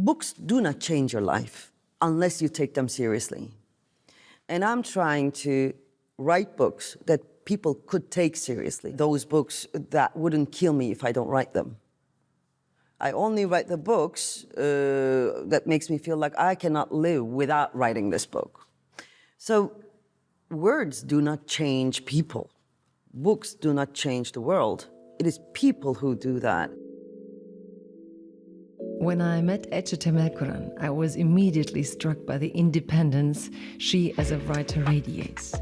books do not change your life unless you take them seriously. And I'm trying to write books that people could take seriously. Those books that wouldn't kill me if I don't write them. I only write the books that makes me feel like I cannot live without writing this book. So words do not change people. Books do not change the world. It is people who do that. When I met Ece Temelkuran, I was immediately struck by the independence she as a writer radiates.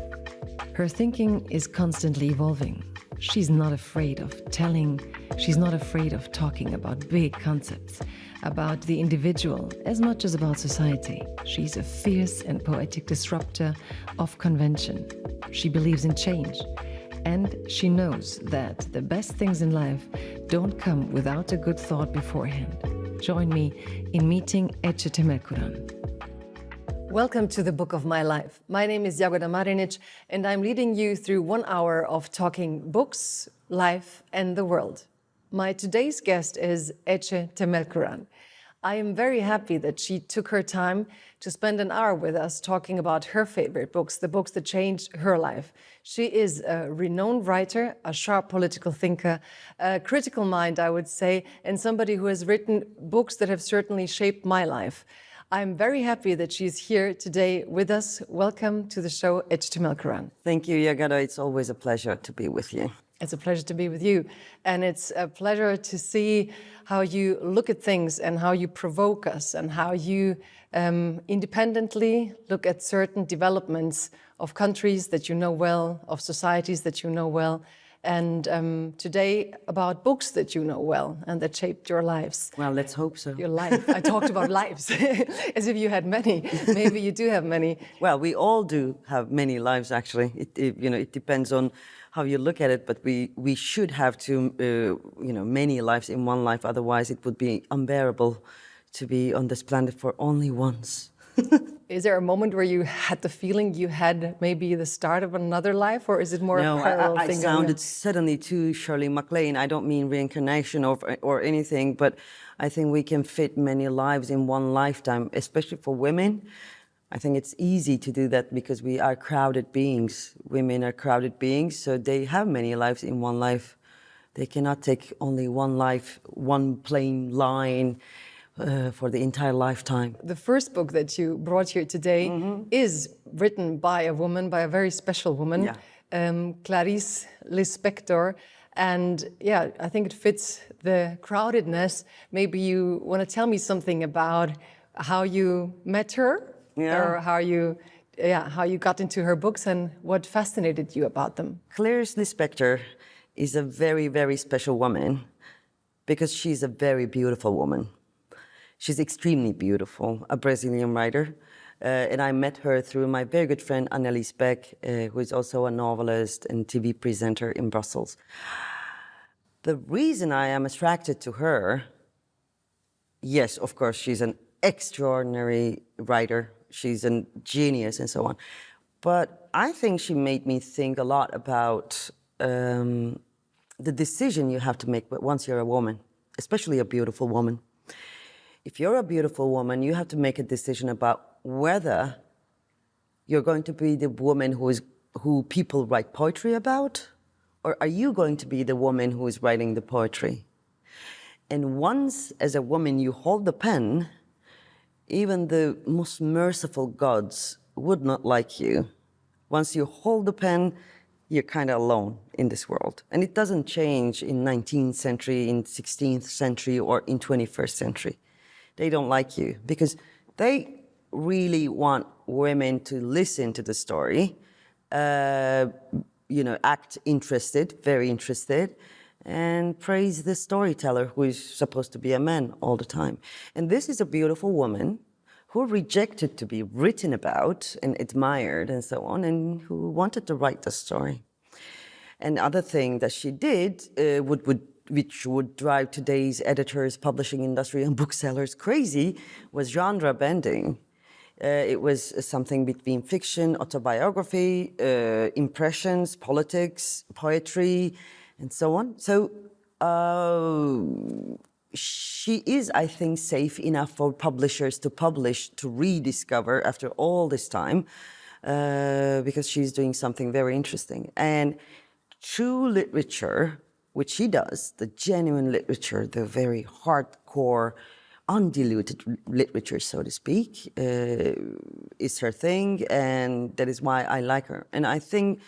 Her thinking is constantly evolving. She's not afraid of telling, she's not afraid of talking about big concepts, about the individual as much as about society. She's a fierce and poetic disruptor of convention. She believes in change. And she knows that the best things in life don't come without a good thought beforehand. Join me in meeting Ece Temelkuran. Welcome to the Book of My Life. My name is Jagoda Marinić, and I'm leading you through 1 hour of talking books, life, and the world. My today's guest is Ece Temelkuran. I am very happy that she took her time to spend an hour with us talking about her favorite books, the books that changed her life. She is a renowned writer, a sharp political thinker, a critical mind, I would say, and somebody who has written books that have certainly shaped my life. I'm very happy that she's here today with us. Welcome to the show, Ece Temelkuran. Thank you, Jagoda. It's always a pleasure to be with you. It's a pleasure to be with you. And it's a pleasure to see how you look at things and how you provoke us and how you independently look at certain developments of countries that you know well, of societies that you know well, and today about books that you know well and that shaped your lives. Well, let's hope so. Your life. I talked about lives as if you had many. Maybe you do have many. Well, we all do have many lives, actually. It depends on how you look at it, but we should have many lives in one life. Otherwise, it would be unbearable to be on this planet for only once. Is there a moment where you had the feeling you had maybe the start of another life, or is it more a parallel thing? I sounded suddenly too Shirley MacLaine. I don't mean reincarnation or anything, but I think we can fit many lives in one lifetime, especially for women. I think it's easy to do that because we are crowded beings. Women are crowded beings, so they have many lives in one life. They cannot take only one life, one plain line for the entire lifetime. The first book that you brought here today is written by a woman, by a very special woman, Clarice Lispector. And yeah, I think it fits the crowdedness. Maybe you want to tell me something about how you met her? Or how you got into her books and what fascinated you about them. Clarice Lispector is a very, very special woman because she's a very beautiful woman. She's extremely beautiful, a Brazilian writer. And I met her through my very good friend Annelies Beck, who is also a novelist and TV presenter in Brussels. The reason I am attracted to her, yes, of course, she's an extraordinary writer. She's a genius and so on. But I think she made me think a lot about the decision you have to make once you're a woman, especially a beautiful woman. If you're a beautiful woman, you have to make a decision about whether you're going to be the woman who people write poetry about, or are you going to be the woman who is writing the poetry? And once, as a woman, you hold the pen, even the most merciful gods would not like you. Once you hold the pen, you're kind of alone in this world. And it doesn't change in 19th century, in 16th century, or in 21st century. They don't like you because they really want women to listen to the story, act interested, very interested, and praise the storyteller who is supposed to be a man all the time. And this is a beautiful woman who rejected to be written about and admired and so on, and who wanted to write the story. And other thing that she did, which would drive today's editors, publishing industry, and booksellers crazy, was genre bending. It was something between fiction, autobiography, impressions, politics, poetry, and so on. So she is, I think, safe enough for publishers to publish, to rediscover after all this time, because she's doing something very interesting. And true literature, which she does, the genuine literature, the very hardcore, undiluted literature, so to speak, is her thing, and that is why I like her. And I think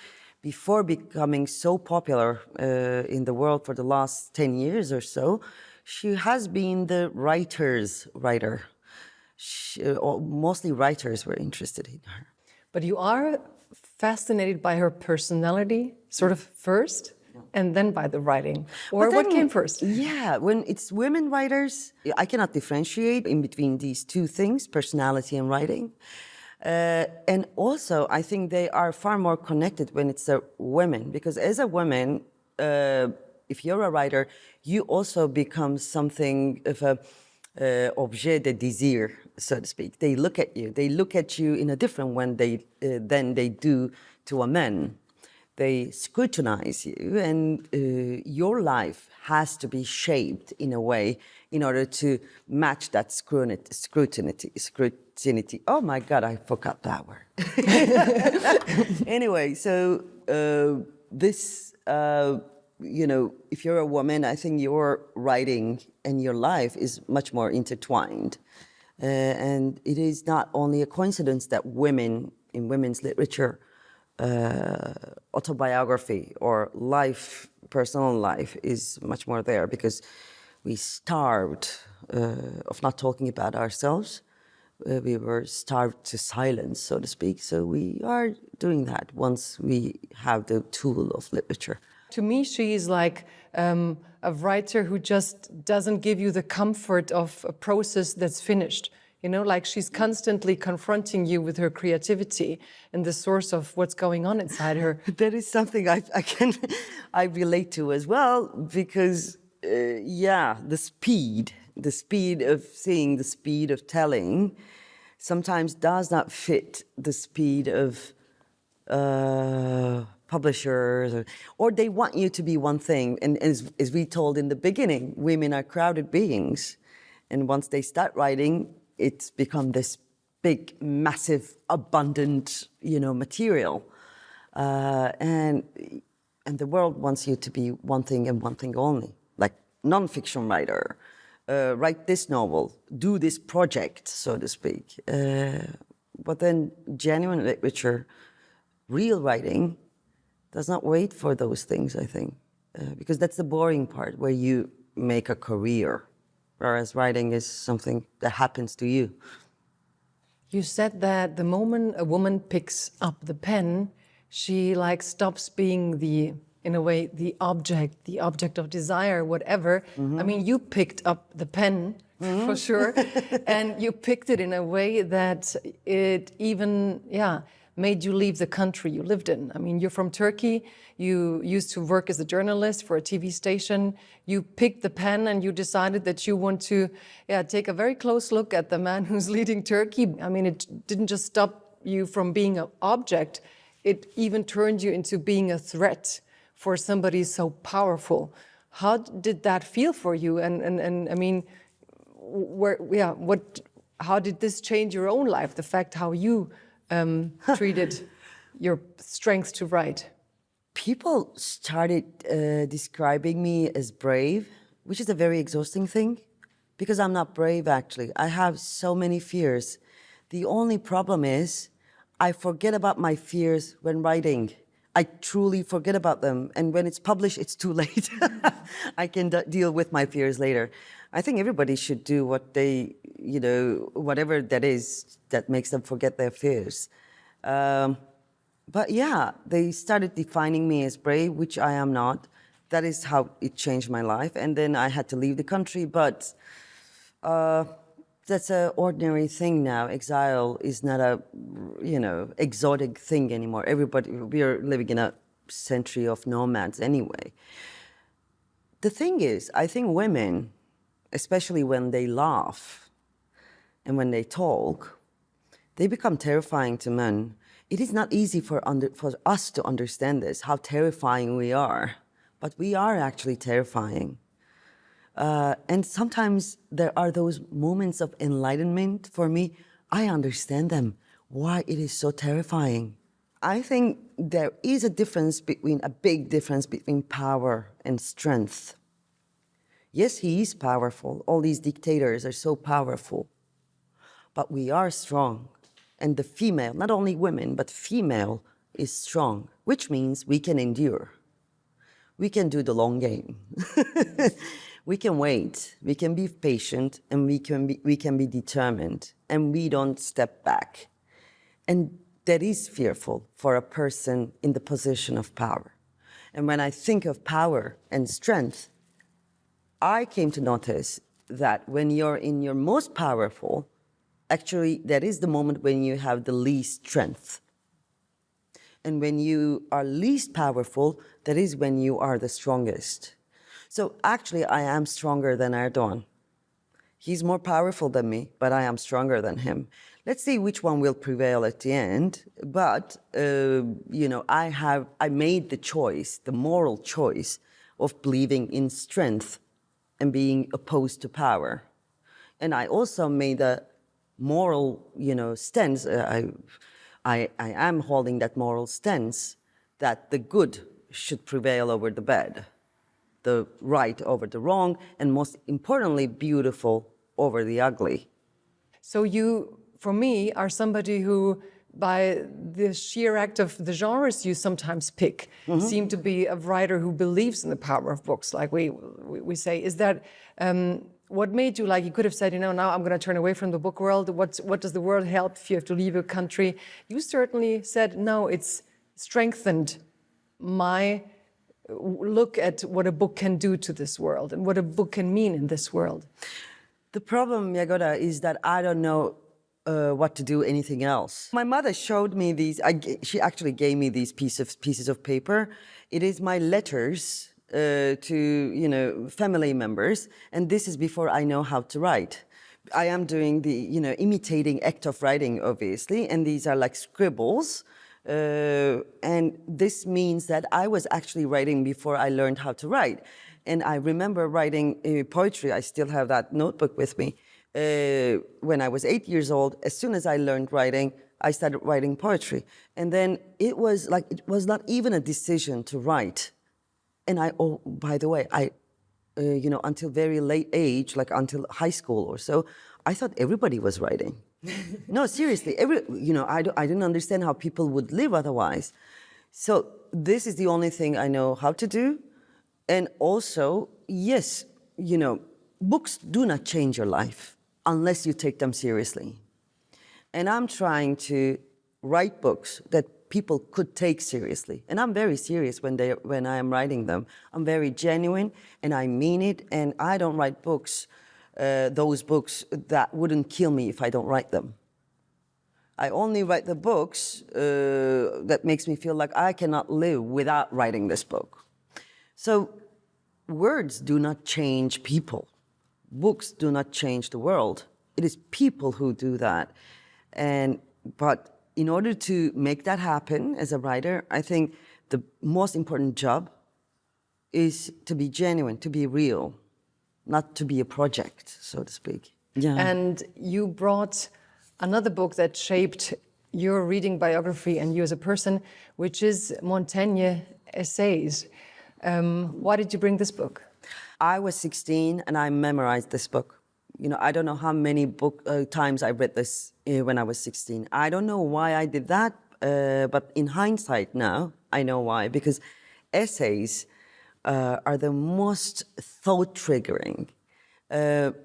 before becoming so popular in the world for the last 10 years or so, she has been the writer's writer. Mostly writers were interested in her. But you are fascinated by her personality, sort of first, and then by the writing. Or what came first? Yeah, when it's women writers, I cannot differentiate in between these two things, personality and writing. And also, I think they are far more connected when it's a woman, because as a woman, if you're a writer, you also become something of a objet de désir, so to speak. They look at you. They look at you in a different way than they do to a man. They scrutinize you, and your life has to be shaped in a way in order to match that scrutiny. Oh my God, I forgot that word. Anyway, so if you're a woman, I think your writing and your life is much more intertwined. And it is not only a coincidence that women in women's literature, autobiography or life, personal life is much more there, because we starved of not talking about ourselves. We were starved to silence, so to speak. So we are doing that once we have the tool of literature. To me, she is like a writer who just doesn't give you the comfort of a process that's finished. You know, like she's constantly confronting you with her creativity and the source of what's going on inside her. That is something I relate to as well, because the speed of seeing, the speed of telling, sometimes does not fit the speed of publishers, or they want you to be one thing. And as we told in the beginning, women are crowded beings, and once they start writing, it's become this big, massive, abundant, material, and the world wants you to be one thing and one thing only. Like non-fiction writer, write this novel, do this project, so to speak. But then genuine literature, real writing, does not wait for those things, I think, because that's the boring part, where you make a career, whereas writing is something that happens to you. You said that the moment a woman picks up the pen, she stops being in a way, the object of desire, whatever. Mm-hmm. I mean, you picked up the pen, mm-hmm. for sure, and you picked it in a way that it even, made you leave the country you lived in. I mean, you're from Turkey, you used to work as a journalist for a TV station, you picked the pen and you decided that you want to take a very close look at the man who's leading Turkey. I mean, it didn't just stop you from being an object, it even turned you into being a threat for somebody so powerful. How did that feel for you? And I mean, how did this change your own life, the fact how you treated your strength to write? People started describing me as brave, which is a very exhausting thing, because I'm not brave, actually. I have so many fears. The only problem is I forget about my fears when writing. I truly forget about them. And when it's published, it's too late. I can deal with my fears later. I think everybody should do what they, whatever that is that makes them forget their fears. But they started defining me as brave, which I am not. That is how it changed my life. And then I had to leave the country, but that's an ordinary thing now. Exile is not a, exotic thing anymore. We are living in a century of nomads anyway. The thing is, I think women, especially when they laugh and when they talk, they become terrifying to men. It is not easy for us to understand this, how terrifying we are. But we are actually terrifying. And sometimes there are those moments of enlightenment for me. I understand them, why it is so terrifying. I think there is a big difference between power and strength. Yes, he is powerful. All these dictators are so powerful. But we are strong. And the female, not only women, but female is strong, which means we can endure. We can do the long game. We can wait, we can be patient, and we can be determined, and we don't step back. And that is fearful for a person in the position of power. And when I think of power and strength, I came to notice that when you're in your most powerful, actually that is the moment when you have the least strength. And when you are least powerful, that is when you are the strongest. So actually, I am stronger than Erdogan. He's more powerful than me, but I am stronger than him. Let's see which one will prevail at the end. But, I made the choice, the moral choice of believing in strength and being opposed to power. And I also made a moral, stance. I am holding that moral stance that the good should prevail over the bad, the right over the wrong, and most importantly, beautiful over the ugly. So you, for me, are somebody who, by the sheer act of the genres you sometimes pick, seem to be a writer who believes in the power of books, like we say. Is that what made you, like, you could have said, now I'm going to turn away from the book world. What does the world help if you have to leave your country? You certainly said, no, it's strengthened my look at what a book can do to this world and what a book can mean in this world. The problem, Jagoda, is that I don't know what to do anything else. My mother showed me these, she actually gave me these pieces of paper. It is my letters to, family members, and this is before I know how to write. I am doing the, imitating act of writing, obviously, and these are like scribbles. And this means that I was actually writing before I learned how to write. And I remember writing poetry. I still have that notebook with me. When I was 8 years old, as soon as I learned writing, I started writing poetry. And then it was not even a decision to write. And by the way, until very late age, like until high school or so, I thought everybody was writing. No, seriously, I didn't understand how people would live otherwise. So this is the only thing I know how to do. And also, yes, books do not change your life unless you take them seriously. And I'm trying to write books that people could take seriously. And I'm very serious when I am writing them. I'm very genuine, and I mean it, and I don't write books those books that wouldn't kill me if I don't write them. I only write the books that makes me feel like I cannot live without writing this book. So words do not change people. Books do not change the world. It is people who do that. But in order to make that happen as a writer, I think the most important job is to be genuine, to be real, not to be a project, so to speak. Yeah. And you brought another book that shaped your reading biography and you as a person, which is Montaigne Essays. Why did you bring this book? I was 16 and I memorized this book. I don't know how many times I read this when I was 16. I don't know why I did that, but in hindsight now, I know why. Because essays are the most thought-triggering,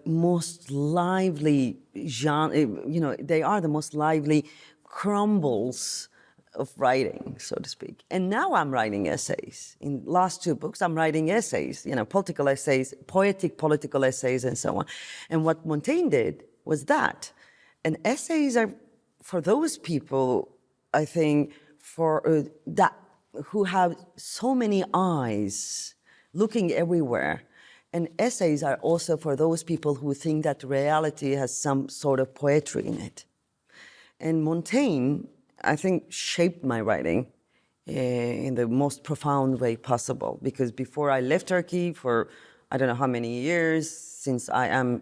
most lively genre, they are the most lively crumbles of writing, so to speak. And now I'm writing essays. In last two books, I'm writing essays, political essays, poetic political essays, and so on. And what Montaigne did was that. And essays are for those people, I think, who have so many eyes looking everywhere. And essays are also for those people who think that reality has some sort of poetry in it. And Montaigne, I think, shaped my writing in the most profound way possible. Because before I left Turkey for I don't know how many years, since I am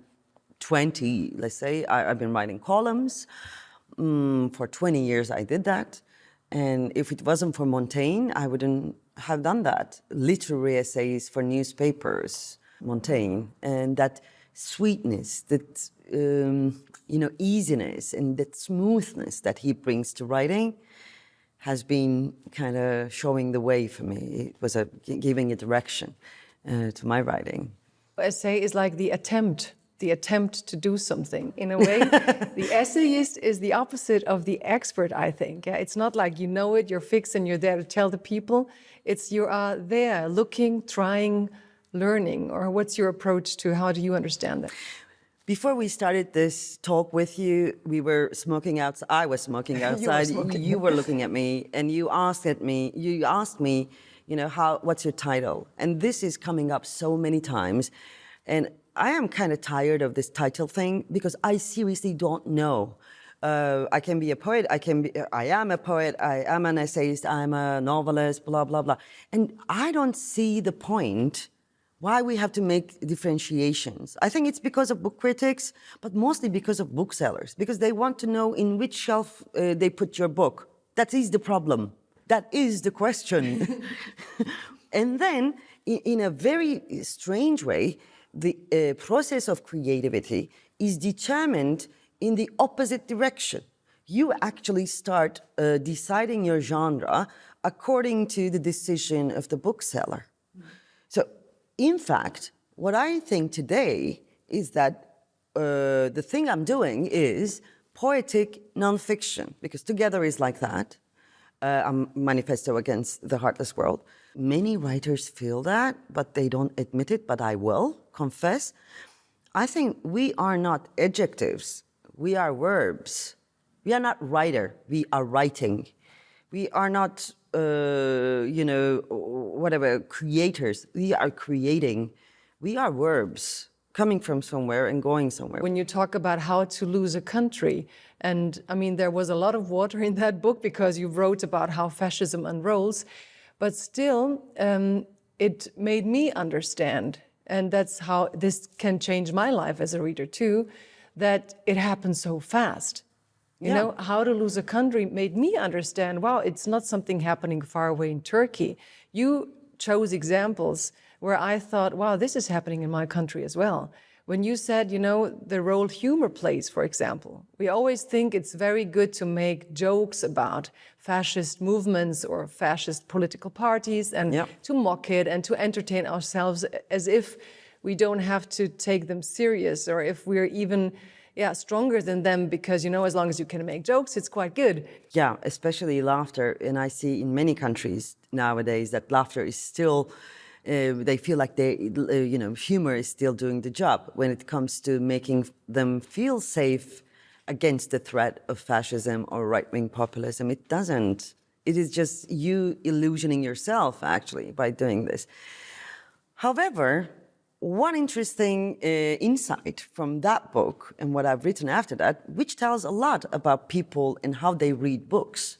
20, let's say, I've been writing columns. For 20 years I did that. And if it wasn't for Montaigne, I wouldn't have done that. Literary essays for newspapers, Montaigne, and that sweetness, that easiness and that smoothness that he brings to writing has been kind of showing the way for me. It was giving a direction to my writing. Essay is like the attempt to do something. In a way, the essayist is the opposite of the expert, I think. Yeah? It's not like you know it, you're fixed and you're there to tell the people. It's you are there looking, trying, learning. Or what's your approach to how do you understand that? Before we started this talk with you, we were smoking outside. I was smoking outside. You were looking at me, and you asked me, what's your title? And this is coming up so many times, and I am kind of tired of this title thing because I seriously don't know. I can be a poet. I am a poet. I am an essayist. I'm a novelist. Blah blah blah. And I don't see the point. Why we have to make differentiations. I think it's because of book critics, but mostly because of booksellers, because they want to know in which shelf they put your book. That is the problem. That is the question. And then, in a very strange way, the process of creativity is determined in the opposite direction. You actually start deciding your genre according to the decision of the bookseller. So, in fact, what I think today is that the thing I'm doing is poetic nonfiction, because Together is like that. A manifesto against the heartless world. Many writers feel that, but they don't admit it, but I will confess. I think we are not adjectives, we are verbs. We are not writer, we are writing. We are not creators. We are creating. We are verbs coming from somewhere and going somewhere. When you talk about how to lose a country, and I mean, there was a lot of water in that book because you wrote about how fascism unrolls, but still, it made me understand, and that's how this can change my life as a reader too, that it happens so fast. You know, How to Lose a Country made me understand, wow, it's not something happening far away in Turkey. You chose examples where I thought, wow, this is happening in my country as well. When you said, the role humor plays, for example, we always think it's very good to make jokes about fascist movements or fascist political parties and to mock it and to entertain ourselves as if we don't have to take them serious, or if we're even stronger than them because, as long as you can make jokes, it's quite good. Yeah, especially laughter. And I see in many countries nowadays that laughter is still, they feel like humor is still doing the job when it comes to making them feel safe against the threat of fascism or right-wing populism. It doesn't. It is just you illusioning yourself, actually, by doing this. However, one interesting insight from that book and what I've written after that, which tells a lot about people and how they read books.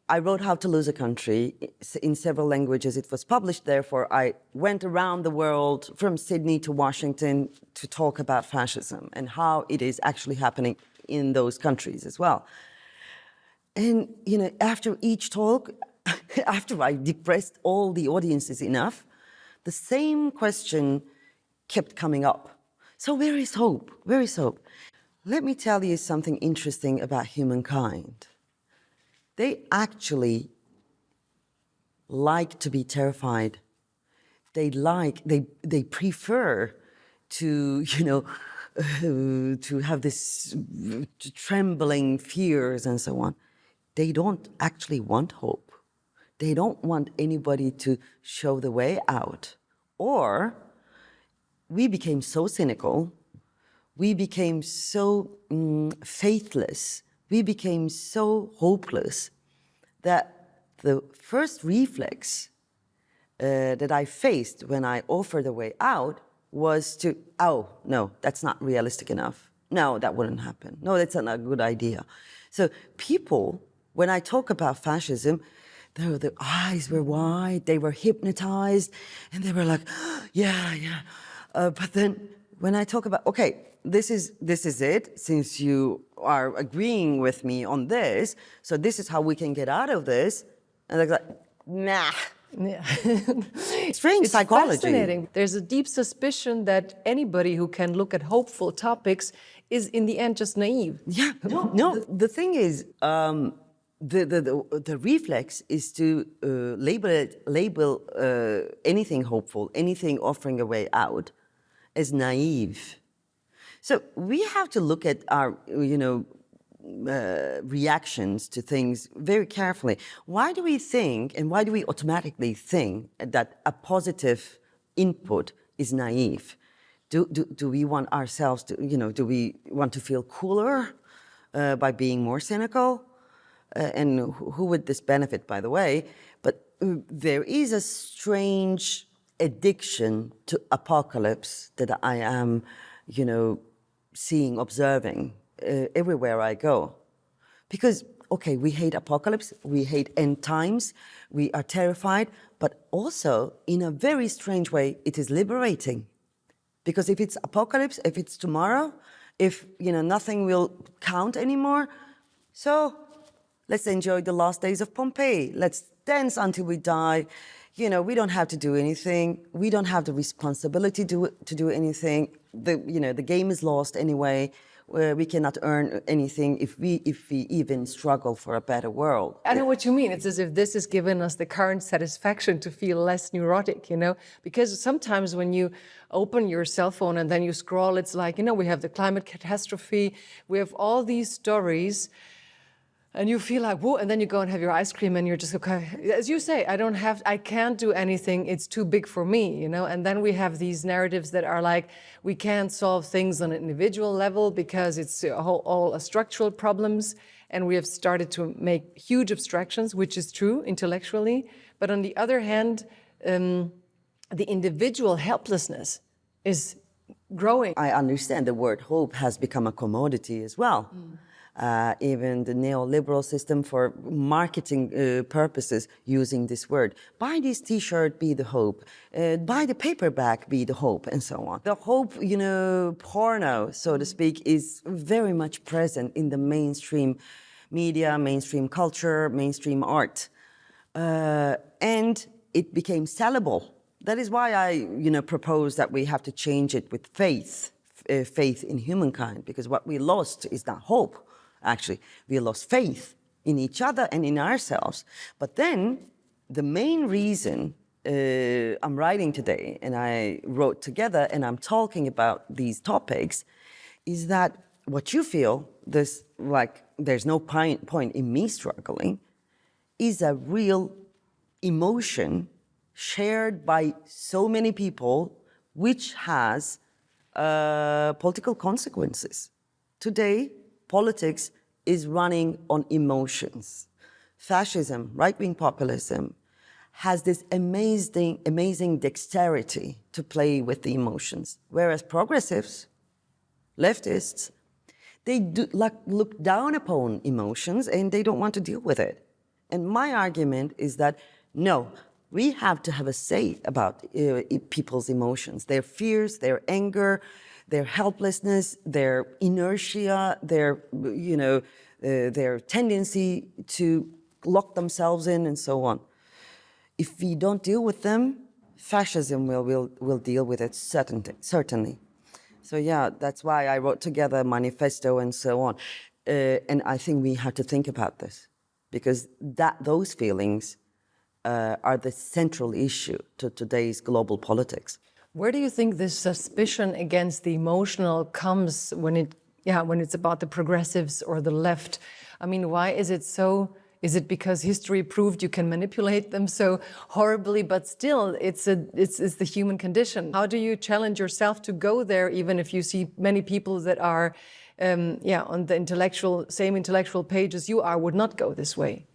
I wrote How to Lose a Country in several languages. It was published, therefore I went around the world from Sydney to Washington to talk about fascism and how it is actually happening in those countries as well. And, after each talk, after I depressed all the audiences enough, the same question kept coming up. So where is hope? Where is hope? Let me tell you something interesting about humankind. They actually like to be terrified. They prefer to, to have this trembling fears and so on. They don't actually want hope. They don't want anybody to show the way out. Or we became so cynical, we became so faithless, we became so hopeless that the first reflex that I faced when I offered a way out was to, oh, no, that's not realistic enough. No, that wouldn't happen. No, that's not a good idea. So people, when I talk about fascism, their eyes were wide, they were hypnotized, and they were like, yeah, yeah. But then when I talk about, okay, this is it, since you are agreeing with me on this, so this is how we can get out of this, and they're like, nah. Yeah. Strange It's psychology. fascinating. There's a deep suspicion that anybody who can look at hopeful topics is in the end just naive. Yeah, no. The thing is, the reflex is to label anything hopeful, anything offering a way out, as naive. So we have to look at our, reactions to things very carefully. Why do we think, and why do we automatically think that a positive input is naive? Do we want ourselves to, do we want to feel cooler by being more cynical? And who would this benefit, by the way? But there is a strange addiction to apocalypse that I am, observing everywhere I go. Because, okay, we hate apocalypse, we hate end times, we are terrified, but also, in a very strange way, it is liberating. Because if it's apocalypse, if it's tomorrow, if, nothing will count anymore, so let's enjoy the last days of Pompeii. Let's dance until we die. We don't have to do anything. We don't have the responsibility to do anything. The game is lost anyway. We cannot earn anything if we even struggle for a better world. I know what you mean. It's as if this has given us the current satisfaction to feel less neurotic, Because sometimes when you open your cell phone and then you scroll, it's like, we have the climate catastrophe, we have all these stories, and you feel like, whoa, and then you go and have your ice cream and you're just, okay, as you say, I can't do anything, it's too big for me, And then we have these narratives that are like, we can't solve things on an individual level because it's all structural problems, and we have started to make huge abstractions, which is true intellectually, but on the other hand, the individual helplessness is growing. I understand the word hope has become a commodity as well. Even the neoliberal system for marketing purposes using this word. Buy this T-shirt, be the hope. Buy the paperback, be the hope, and so on. The hope, porno, so to speak, is very much present in the mainstream media, mainstream culture, mainstream art. And it became sellable. That is why I, propose that we have to change it with faith in humankind, because what we lost is not hope. Actually, we lost faith in each other and in ourselves. But then, the main reason I'm writing today, and I wrote together, and I'm talking about these topics, is that what you feel, there's no point in me struggling, is a real emotion shared by so many people, which has political consequences. Today, politics is running on emotions. Fascism, right-wing populism, has this amazing dexterity to play with the emotions. Whereas progressives, leftists, they look down upon emotions and they don't want to deal with it. And my argument is that, no, we have to have a say about people's emotions, their fears, their anger, their helplessness, their inertia, their tendency to lock themselves in, and so on. If we don't deal with them, fascism will deal with it, certainly. So yeah, that's why I wrote together a manifesto and so on. And I think we have to think about this, because those feelings are the central issue to today's global politics. Where do you think this suspicion against the emotional comes when it's about the progressives or the left? I mean, why is it so? Is it because history proved you can manipulate them so horribly? But still, it's the human condition. How do you challenge yourself to go there, even if you see many people that are, on the same intellectual page as you are, would not go this way?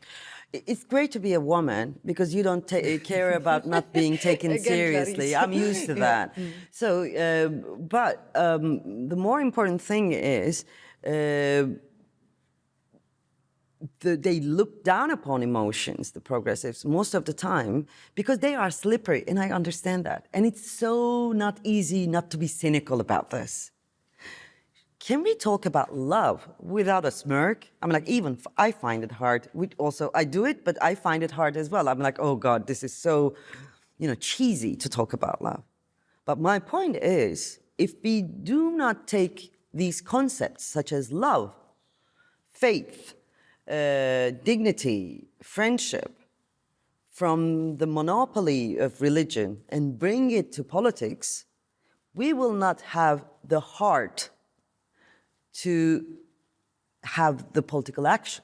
It's great to be a woman because you don't care about not being taken seriously. I'm used to that. Yeah. So, but the more important thing is they look down upon emotions, the progressives, most of the time, because they are slippery, and I understand that. And it's so not easy not to be cynical about this. Can we talk about love without a smirk? I'm like, even I find it hard. I do it, but I find it hard as well. I'm like, oh God, this is so, cheesy to talk about love. But my point is, if we do not take these concepts such as love, faith, dignity, friendship, from the monopoly of religion and bring it to politics, we will not have the heart to have the political action.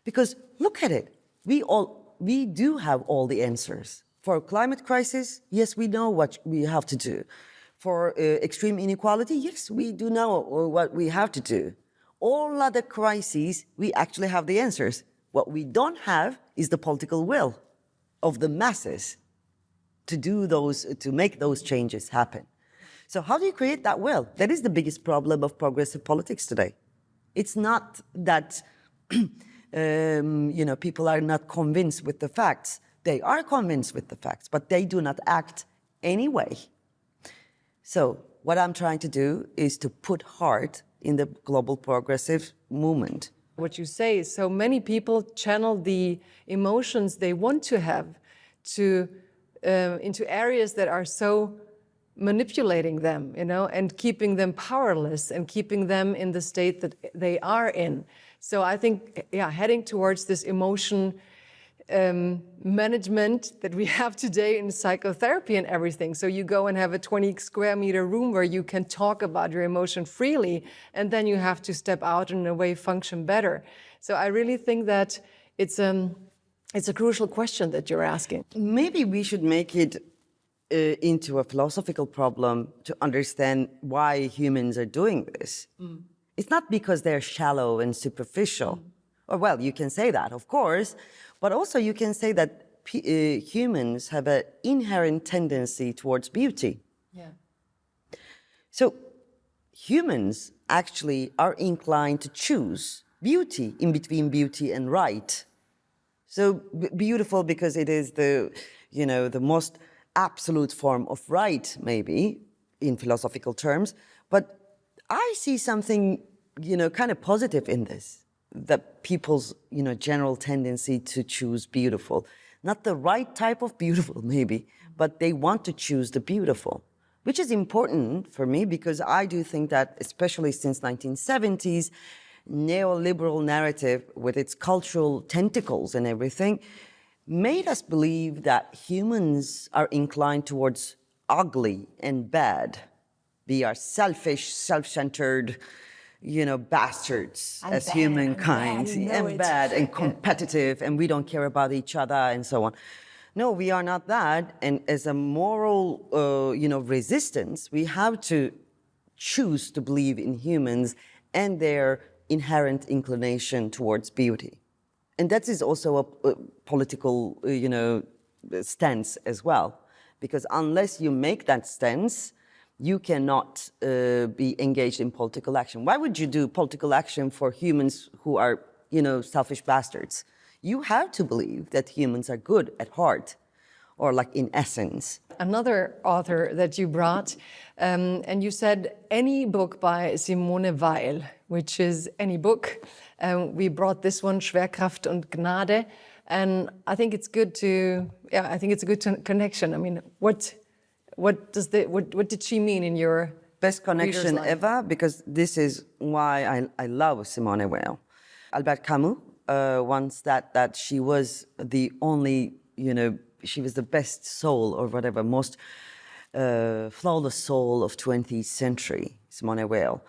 Because look at it, we do have all the answers. For climate crisis, yes, we know what we have to do. For extreme inequality, yes, we do know what we have to do. All other crises, we actually have the answers. What we don't have is the political will of the masses to make those changes happen. So how do you create that will? That is the biggest problem of progressive politics today. It's not that people are not convinced with the facts. They are convinced with the facts, but they do not act anyway. So what I'm trying to do is to put heart in the global progressive movement. What you say is so many people channel the emotions they want to have into areas that are so manipulating them, and keeping them powerless and keeping them in the state that they are in. So I think, heading towards this emotion management that we have today in psychotherapy and everything. So you go and have a 20 square meter room where you can talk about your emotion freely, and then you have to step out and in a way function better. So I really think that it's a crucial question that you're asking. Maybe we should make it into a philosophical problem to understand why humans are doing this. It's not because they're shallow and superficial. Or, well, you can say that, of course, but also you can say that humans have an inherent tendency towards beauty. Yeah. So humans actually are inclined to choose beauty in between beauty and right. So beautiful because it is the most absolute form of right, maybe, in philosophical terms. But I see something, kind of positive in this, that people's, general tendency to choose beautiful. Not the right type of beautiful, maybe, but they want to choose the beautiful, which is important for me because I do think that, especially since 1970s, neoliberal narrative with its cultural tentacles and everything made us believe that humans are inclined towards ugly and bad. We are selfish, self-centered, bastards and as bad, humankind, and bad and competitive, and we don't care about each other and so on. No, we are not that. And as a moral, resistance, we have to choose to believe in humans and their inherent inclination towards beauty. And that is also a political, stance as well. Because unless you make that stance, you cannot be engaged in political action. Why would you do political action for humans who are, selfish bastards? You have to believe that humans are good at heart, or like in essence. Another author that you brought, and you said any book by Simone Weil, which is any book. We brought this one, Schwerkraft und Gnade, and I think it's good it's a good connection. I mean, what did she mean in your best connection ever? Because this is why I love Simone Weil. Albert Camus once that she was the only, she was the best soul or whatever, most flawless soul of 20th century, Simone Weil.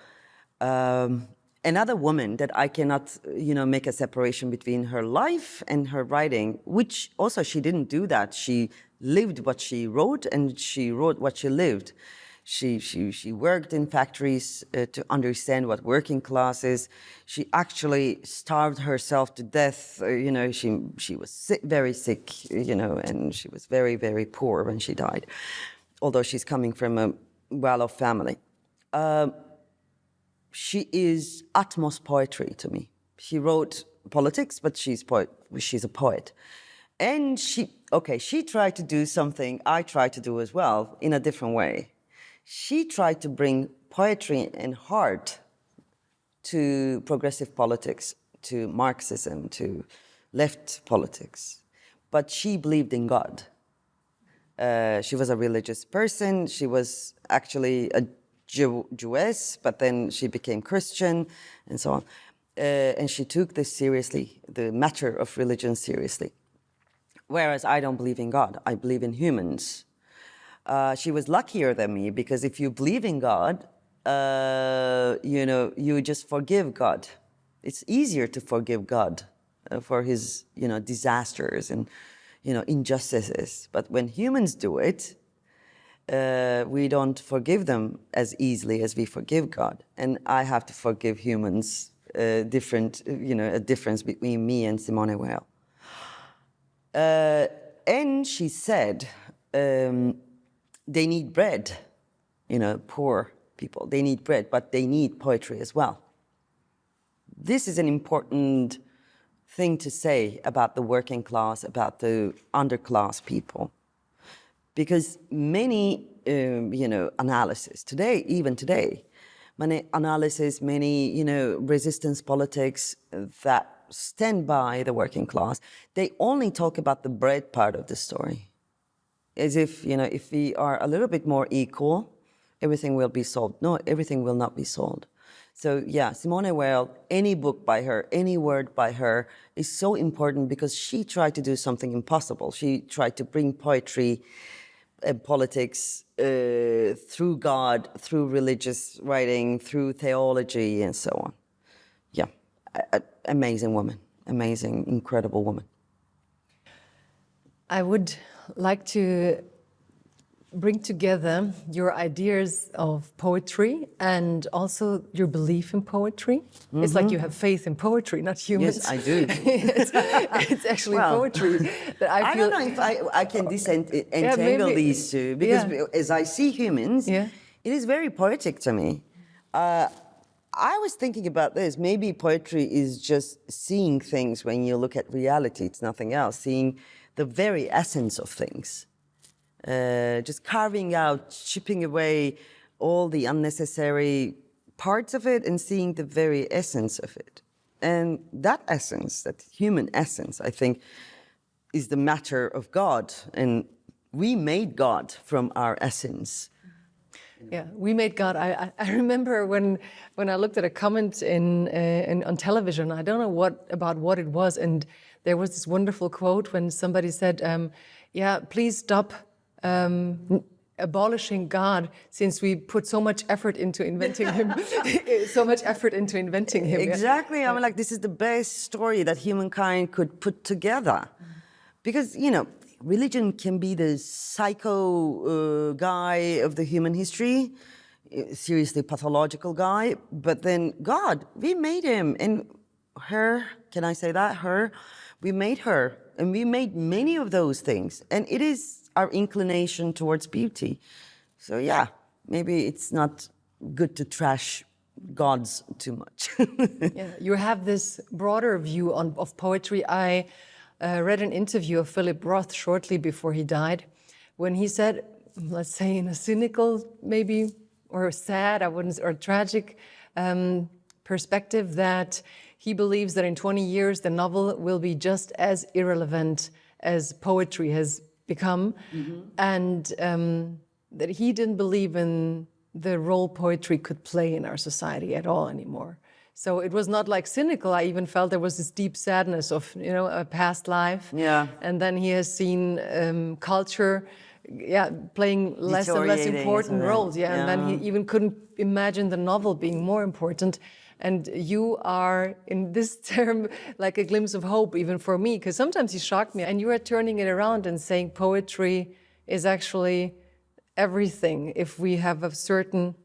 Another woman that I cannot, make a separation between her life and her writing, which also she didn't do that. She lived what she wrote and she wrote what she lived. She worked in factories to understand what working class is. She actually starved herself to death. She was very sick, and she was very, very poor when she died, although she's coming from a well-off family. She is utmost poetry to me. She wrote politics, but she's a poet. And she tried to do something I tried to do as well in a different way. She tried to bring poetry and art to progressive politics, to Marxism, to left politics. But she believed in God. She was a religious person. She was actually a Jewess, but then she became Christian and so on. And she took this seriously, the matter of religion seriously. Whereas I don't believe in God, I believe in humans. She was luckier than me because if you believe in God, you just forgive God. It's easier to forgive God for his, disasters and, injustices. But when humans do it, we don't forgive them as easily as we forgive God. And I have to forgive humans, a difference between me and Simone Weil. And she said, they need bread, poor people, they need bread, but they need poetry as well. This is an important thing to say about the working class, about the underclass people. Because many, analysis today, even today, many analysis, many, resistance politics that stand by the working class, they only talk about the bread part of the story. As if, if we are a little bit more equal, everything will be solved. No, everything will not be solved. So yeah, Simone Weil, any book by her, any word by her is so important because she tried to do something impossible. She tried to bring poetry and politics through God, through religious writing, through theology, and so on. Yeah, amazing woman, amazing, incredible woman. I would like to bring together your ideas of poetry and also your belief in poetry. Mm-hmm. It's like you have faith in poetry, not humans. Yes, I do. it's actually poetry that I feel. I don't know if I can entangle these two, because as I see humans, it is very poetic to me. I was thinking about this. Maybe poetry is just seeing things when you look at reality. It's nothing else. Seeing the very essence of things. Just carving out, chipping away all the unnecessary parts of it and seeing the very essence of it. And that essence, that human essence, I think, is the matter of God. And we made God from our essence. Yeah, we made God. I remember when I looked at a comment on television, I don't know what it was, and there was this wonderful quote when somebody said, please stop abolishing God, since we put so much effort into inventing him. Exactly. I mean, like, this is the best story that humankind could put together. Because, religion can be the psycho guy of the human history, seriously pathological guy, but then God, we made him, and her, can I say that? Her, we made her, and we made many of those things, and it is our inclination towards beauty. So yeah, maybe it's not good to trash gods too much. Yeah, you have this broader view of poetry. I read an interview of Philip Roth shortly before he died, when he said, let's say in a cynical maybe, or sad, or tragic perspective, that he believes that in 20 years the novel will be just as irrelevant as poetry has become, and that he didn't believe in the role poetry could play in our society at all anymore. So it was not like cynical. I even felt there was this deep sadness of, a past life. Yeah. And then he has seen culture, playing less and less important roles. Yeah. And then he even couldn't imagine the novel being more important. And you are, in this term, like a glimpse of hope, even for me, because sometimes you shocked me, and you are turning it around and saying poetry is actually everything if we have a certain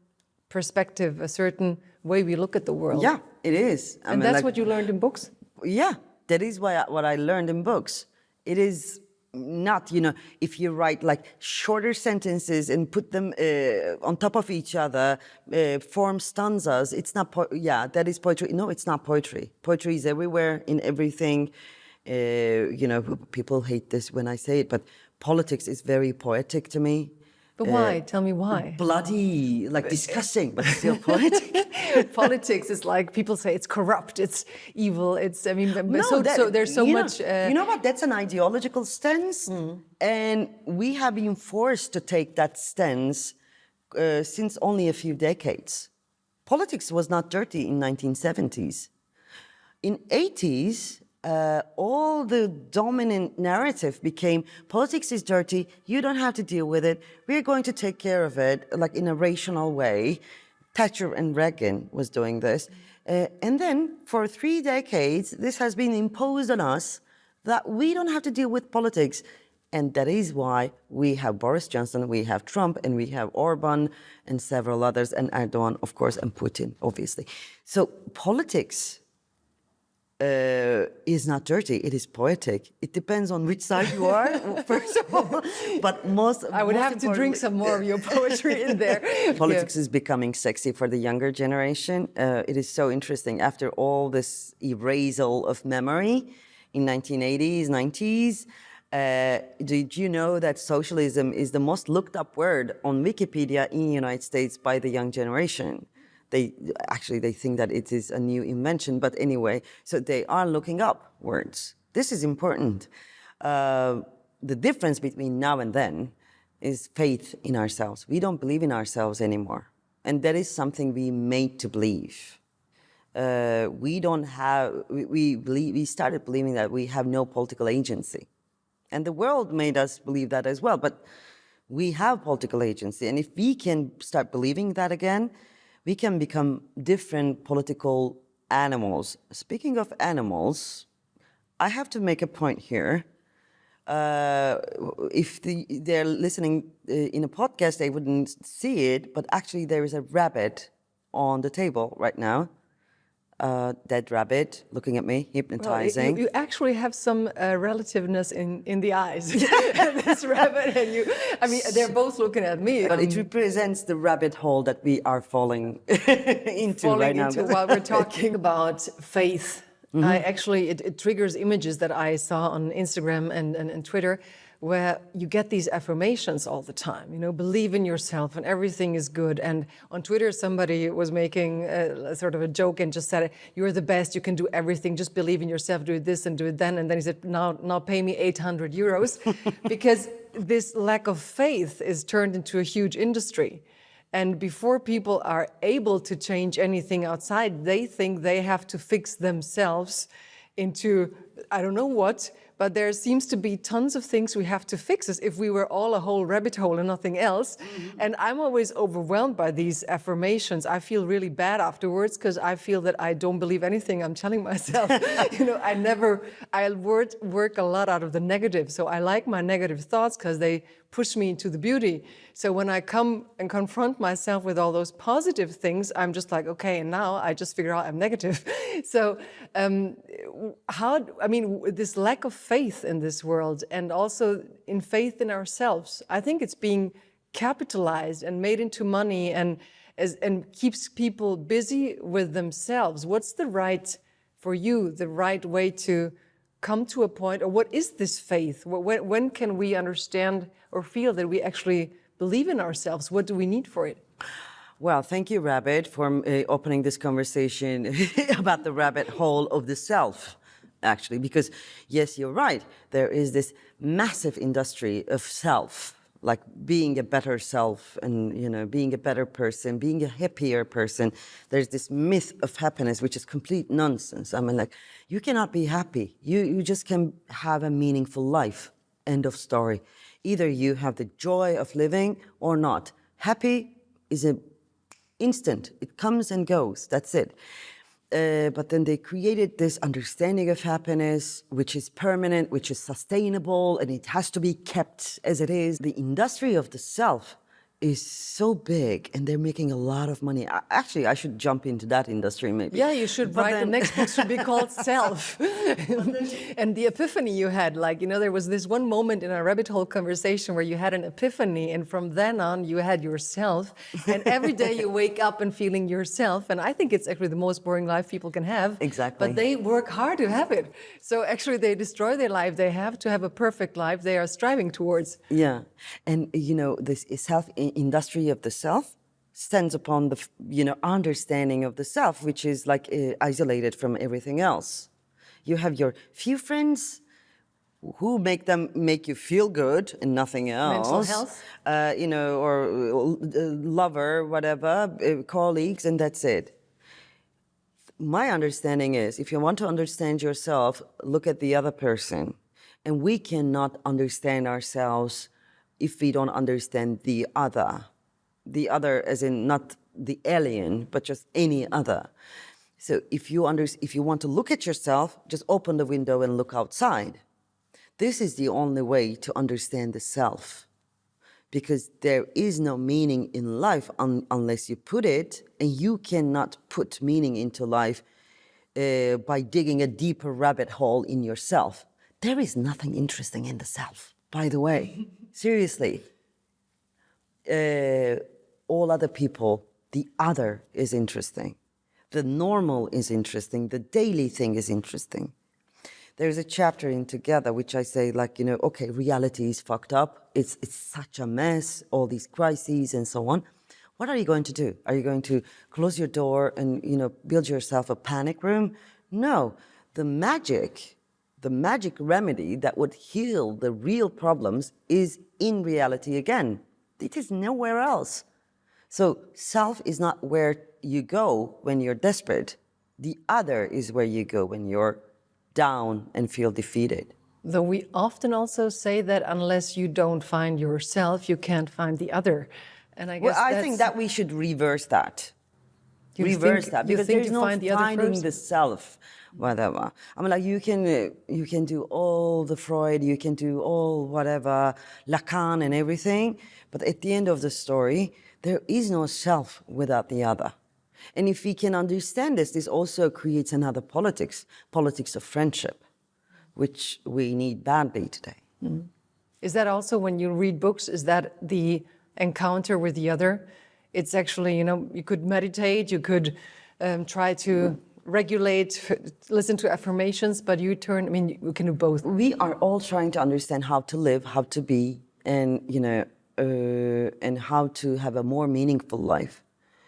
perspective, a certain way we look at the world. Yeah, it is. And that's what you learned in books? Yeah, that is what I learned in books. It is not, if you write like shorter sentences and put them on top of each other, form stanzas, it's not, that is poetry. No, it's not poetry. Poetry is everywhere, in everything. People hate this when I say it, but politics is very poetic to me. But why? Tell me why. Bloody, like disgusting, but still poetic. Politics is like, people say it's corrupt, it's evil, there's so much... You know what, that's an ideological stance, and we have been forced to take that stance since only a few decades. Politics was not dirty in 1970s. In 80s, all the dominant narrative became, politics is dirty, you don't have to deal with it, we're going to take care of it, like in a rational way. Thatcher and Reagan was doing this. And then for 3 decades, this has been imposed on us that we don't have to deal with politics. And that is why we have Boris Johnson, we have Trump, and we have Orban, and several others, and Erdogan, of course, and Putin, obviously. So politics is not dirty, it is poetic. It depends on which side you are, first of all. But I would have to drink some more of your poetry in there. Politics is becoming sexy for the younger generation. It is so interesting. After all this erasal of memory in 1980s, 90s, did you know that socialism is the most looked up word on Wikipedia in the United States by the young generation? They think that it is a new invention, but anyway, so they are looking up words. This is important. The difference between now and then is faith in ourselves. We don't believe in ourselves anymore. And that is something we made to believe. We started believing that we have no political agency. And the world made us believe that as well, but we have political agency. And if we can start believing that again, we can become different political animals. Speaking of animals, I have to make a point here. If they're listening in a podcast, they wouldn't see it, but actually there is a rabbit on the table right now. Dead rabbit, looking at me, hypnotizing. Well, you actually have some relativeness in the eyes. This rabbit and they're both looking at me. But it represents the rabbit hole that we are falling into right now. While we're talking about faith. It triggers images that I saw on Instagram and Twitter, where you get these affirmations all the time, believe in yourself and everything is good. And on Twitter, somebody was making sort of a joke and just said, you're the best, you can do everything, just believe in yourself, do this and do it then. And then he said, now pay me 800 euros, because this lack of faith is turned into a huge industry. And before people are able to change anything outside, they think they have to fix themselves into, I don't know what, but there seems to be tons of things we have to fix, as if we were all a whole rabbit hole and nothing else. And I'm always overwhelmed by these affirmations. I feel really bad afterwards, because I feel that I don't believe anything I'm telling myself. I work a lot out of the negative. So I like my negative thoughts because they push me into the beauty. So when I come and confront myself with all those positive things, I'm just like, okay, and now I just figure out I'm negative. So this lack of faith in this world, and also in faith in ourselves, I think it's being capitalized and made into money and keeps people busy with themselves. What's the right way to come to a point, or what is this faith? When can we understand or feel that we actually believe in ourselves? What do we need for it? Well, thank you, Rabbit, for opening this conversation about the rabbit hole of the self, actually, because yes, you're right. There is this massive industry of self, like being a better self and, being a better person, being a happier person. There's this myth of happiness, which is complete nonsense. You cannot be happy. You just can have a meaningful life. End of story. Either you have the joy of living or not. Happy is an instant. It comes and goes. That's it. But then they created this understanding of happiness, which is permanent, which is sustainable, and it has to be kept as it is. The industry of the self is so big and they're making a lot of money. Actually, I should jump into that industry maybe. Yeah, you should write. The next book should be called Self. And the epiphany you had, like, there was this one moment in our rabbit hole conversation where you had an epiphany, and from then on you had yourself. And every day you wake up and feeling yourself. And I think it's actually the most boring life people can have. Exactly. But they work hard to have it. So actually they destroy their life. They have to have a perfect life they are striving towards. Yeah. And, this industry of the self stands upon the, understanding of the self, which is like isolated from everything else. You have your few friends who make you feel good and nothing else. Mental health. Or lover, whatever, colleagues, and that's it. My understanding is, if you want to understand yourself, look at the other person. And we cannot understand ourselves if we don't understand the other. The other as in not the alien, but just any other. So if you want to look at yourself, just open the window and look outside. This is the only way to understand the self. Because there is no meaning in life unless you put it, and you cannot put meaning into life by digging a deeper rabbit hole in yourself. There is nothing interesting in the self, by the way. Seriously. All other people, the other is interesting. The normal is interesting. The daily thing is interesting. There's a chapter in Together which I say, okay, reality is fucked up. It's such a mess, all these crises and so on. What are you going to do? Are you going to close your door and, build yourself a panic room? No. The magic remedy that would heal the real problems is in reality again. It is nowhere else. So self is not where you go when you're desperate. The other is where you go when you're down and feel defeated. Though we often also say that unless you don't find yourself, you can't find the other. And I guess I think that we should reverse that. Because there's no finding the self, whatever. I mean, you can do all the Freud, you can do all whatever, Lacan and everything, but at the end of the story, there is no self without the other. And if we can understand this also creates another politics of friendship, which we need badly today. Mm. Is that also when you read books, is that the encounter with the other? It's actually, you could meditate, you could try to regulate, listen to affirmations, but you can do both. We are all trying to understand how to live, how to be, and, and how to have a more meaningful life.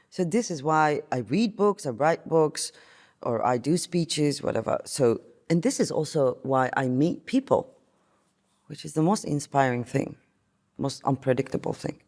So this is why I read books, I write books, or I do speeches, whatever. So, and this is also why I meet people, which is the most inspiring thing, most unpredictable thing.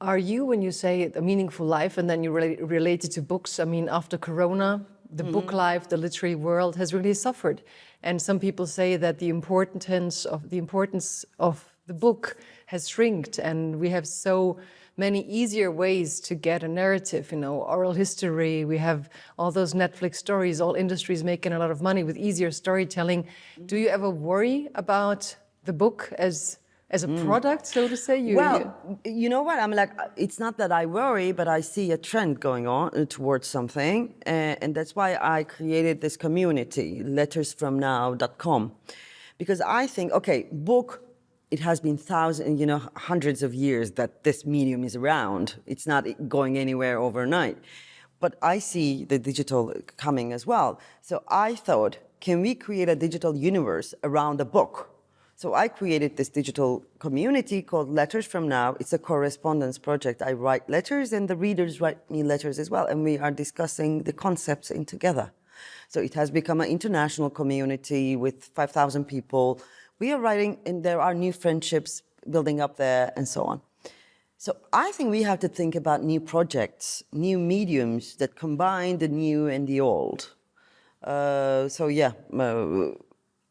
Are you, when you say a meaningful life, and then you relate it to books, after Corona, the book life, the literary world has really suffered. And some people say that the importance of the book has shrinked, and we have so many easier ways to get a narrative, oral history, we have all those Netflix stories, all industries making a lot of money with easier storytelling. Do you ever worry about the book as a product, so to say? You know what? It's not that I worry, but I see a trend going on towards something. And that's why I created this community, lettersfromnow.com. Because I think, okay, book, it has been hundreds of years that this medium is around. It's not going anywhere overnight. But I see the digital coming as well. So I thought, can we create a digital universe around the book? So I created this digital community called Letters From Now. It's a correspondence project. I write letters and the readers write me letters as well. And we are discussing the concepts in together. So it has become an international community with 5,000 people. We are writing, and there are new friendships building up there and so on. So I think we have to think about new projects, new mediums that combine the new and the old. A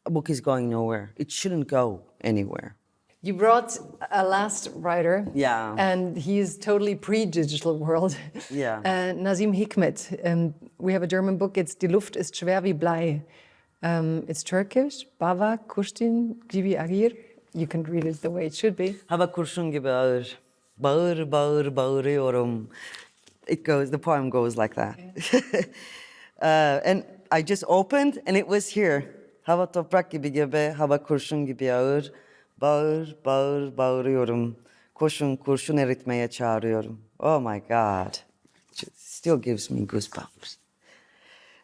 book is going nowhere. It shouldn't go anywhere. You brought a last writer. Yeah. And he's totally pre-digital world. Yeah. Nâzım Hikmet. We have a German book. It's Die Luft ist schwer wie Blei. It's Turkish. Bava kurşun gibi ağır. You can read it the way it should be. Hava kurşun gibi ağır. Bağır bağır bağırıyorum. The poem goes like that. And I just opened and it was here. Hava toprak gibi gebe, hava kurşun gibi ağır. Bağır bağır bağırıyorum. Koşun kurşun eritmeye çağırıyorum. Oh my God. It still gives me goosebumps.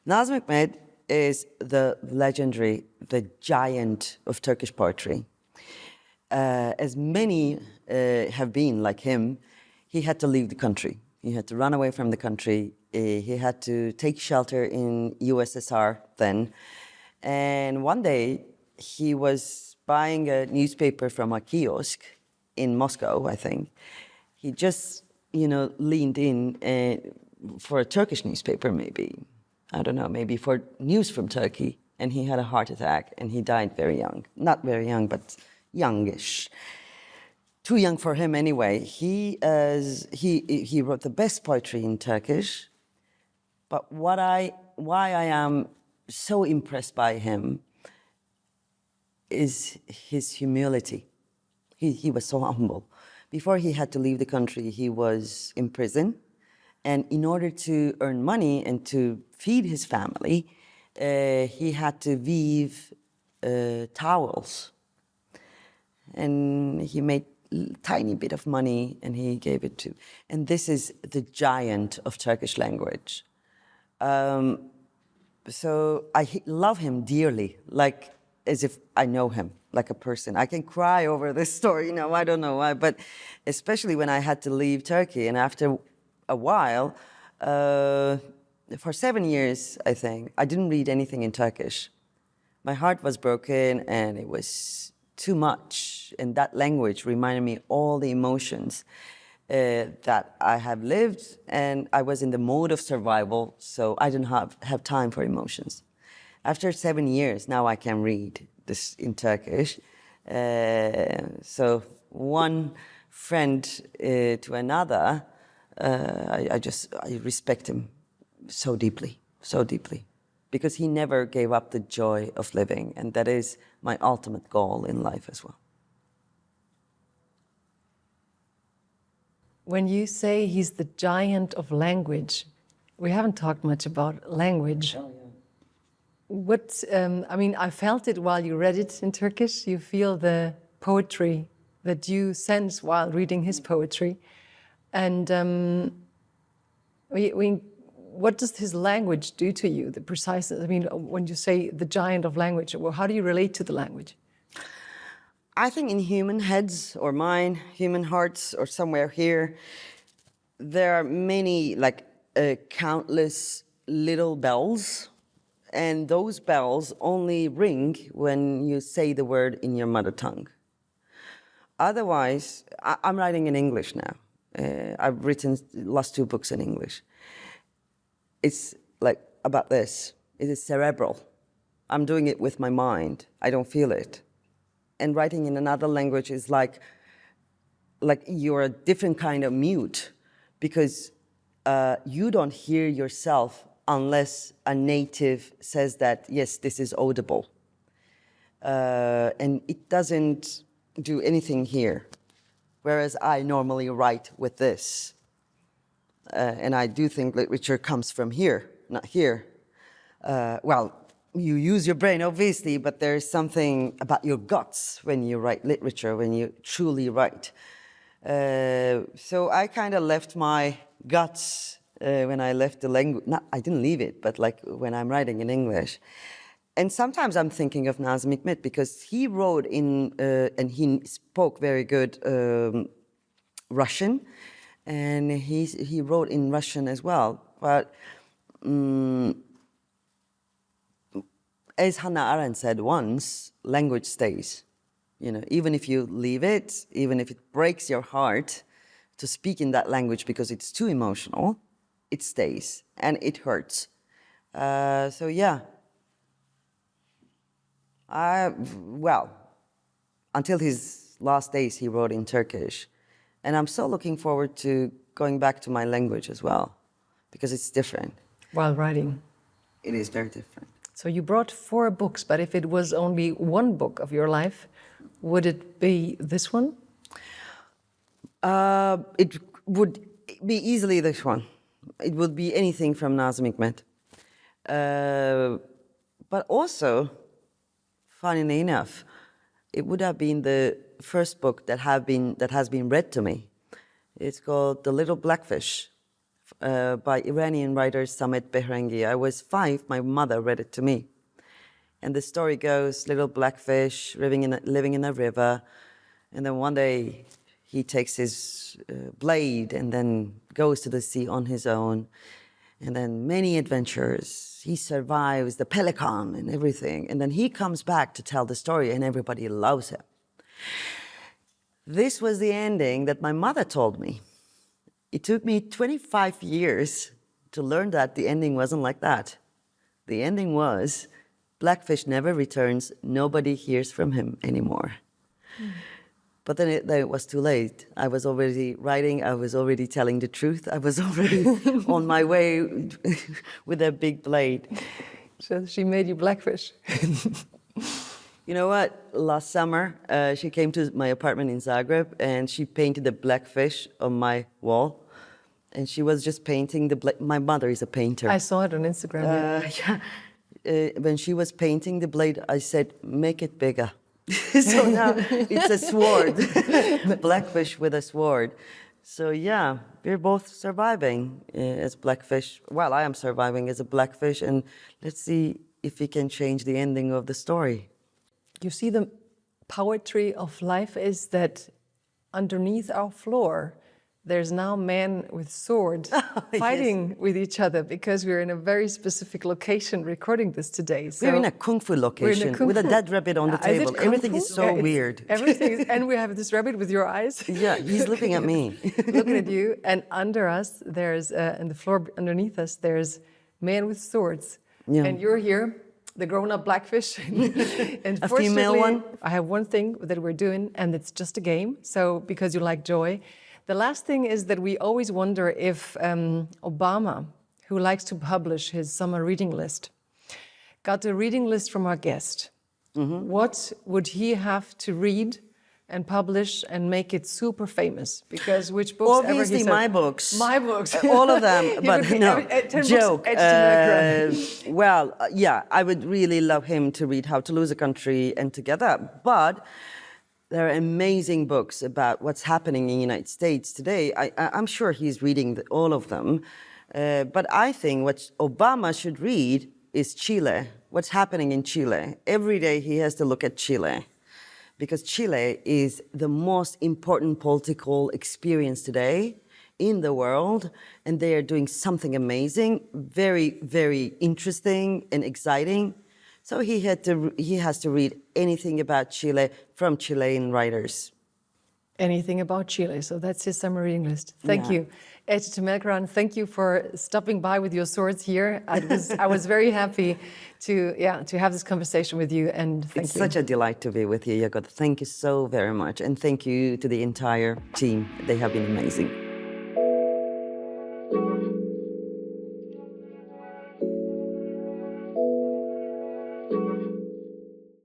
Nâzım Hikmet is the legendary, the giant of Turkish poetry. As many have been like him, he had to leave the country. He had to run away from the country. He had to take shelter in USSR then. And one day, he was buying a newspaper from a kiosk in Moscow, I think. He just, leaned in for a Turkish newspaper, maybe. I don't know, maybe for news from Turkey. And he had a heart attack, and he died very young. Not very young, but youngish. Too young for him anyway. He wrote the best poetry in Turkish. But why I am so impressed by him is his humility. He was so humble. Before he had to leave the country, he was in prison. And in order to earn money and to feed his family, he had to weave towels. And he made a tiny bit of money and he gave it to. And this is the giant of Turkish language. So I love him dearly, like as if I know him, like a person. I can cry over this story, I don't know why, but especially when I had to leave Turkey. And after a while, for 7 years, I think, I didn't read anything in Turkish. My heart was broken and it was too much. And that language reminded me all the emotions that I have lived, and I was in the mode of survival, so I didn't have time for emotions. After 7 years, now I can read this in Turkish. So one friend to another, I respect him so deeply, because he never gave up the joy of living, and that is my ultimate goal in life as well. When you say he's the giant of language, we haven't talked much about language. Oh, yeah. I felt it while you read it in Turkish. You feel the poetry that you sense while reading his poetry. And what does his language do to you, the preciseness? When you say the giant of language, well, how do you relate to the language? I think in human heads or mine, human hearts or somewhere here, there are many, countless little bells. And those bells only ring when you say the word in your mother tongue. Otherwise, I'm writing in English now. I've written the last 2 books in English. It's about this. It is cerebral. I'm doing it with my mind. I don't feel it. And writing in another language is like you're a different kind of mute, because you don't hear yourself unless a native says that, yes, this is audible. And it doesn't do anything here, whereas I normally write with this. And I do think literature comes from here, not here. You use your brain, obviously, but there's something about your guts when you write literature, when you truly write. So I kind of left my guts when I left the language. I didn't leave it, but when I'm writing in English. And sometimes I'm thinking of Nâzım Hikmet, because he wrote and he spoke very good Russian, and he wrote in Russian as well. But as Hannah Arendt said once, language stays. Even if you leave it, even if it breaks your heart to speak in that language because it's too emotional, it stays and it hurts. So yeah. Until his last days, he wrote in Turkish. And I'm so looking forward to going back to my language as well, because it's different. While writing? It is very different. So you brought 4 books, but if it was only one book of your life, would it be this one? It would be easily this one. It would be anything from Nâzım Hikmet. But also, funnily enough, it would have been the first book that has been read to me. It's called The Little Blackfish by Iranian writer Samet Behrengi. I was 5, my mother read it to me. And the story goes, little blackfish living in a river, and then one day he takes his blade and then goes to the sea on his own. And then many adventures. He survives the pelican and everything. And then he comes back to tell the story and everybody loves him. This was the ending that my mother told me. It took me 25 years to learn that the ending wasn't like that. The ending was, Blackfish never returns, nobody hears from him anymore. But then it was too late. I was already writing, I was already telling the truth, I was already on my way with a big blade. So she made you Blackfish. You know what? Last summer, she came to my apartment in Zagreb and she painted a blackfish on my wall. And she was just painting my mother is a painter. I saw it on Instagram. Yeah. When she was painting the blade, I said, make it bigger. So now it's a sword, blackfish with a sword. So yeah, we're both surviving as blackfish. Well, I am surviving as a blackfish, and let's see if we can change the ending of the story. You see, the poetry of life is that underneath our floor, there's now men with swords fighting with each other because we're in a very specific location recording this today. So we're in a kung fu location with a dead rabbit on the table. Everything is so weird. And we have this rabbit with your eyes. Yeah, he's looking at me. Looking at you. And under us, there's, in the floor underneath us, there's men with swords. Yeah. And you're here, the grown-up blackfish. And a female one? I have one thing that we're doing, and it's just a game. So, because you like joy. The last thing is that we always wonder if Obama, who likes to publish his summer reading list, got a reading list from our guest. Mm-hmm. What would he have to read and publish and make it super famous? Because which books obviously ever he my books. My books. All of them, but no, joke. Well, yeah, I would really love him to read How to Lose a Country and Together, but there are amazing books about what's happening in the United States today. I'm sure he's reading all of them. But I think what Obama should read is Chile, what's happening in Chile. Every day he has to look at Chile, because Chile is the most important political experience today in the world, and they are doing something amazing, very, very interesting and exciting. So he has to read anything about Chile from Chilean writers. Anything about Chile. So that's his summer reading list. Thank you. Ece Temelkuran, thank you for stopping by with your swords here. I was very happy to have this conversation with you, and thank you. It's such a delight to be with you, Jagoda. Thank you so very much, and thank you to the entire team. They have been amazing.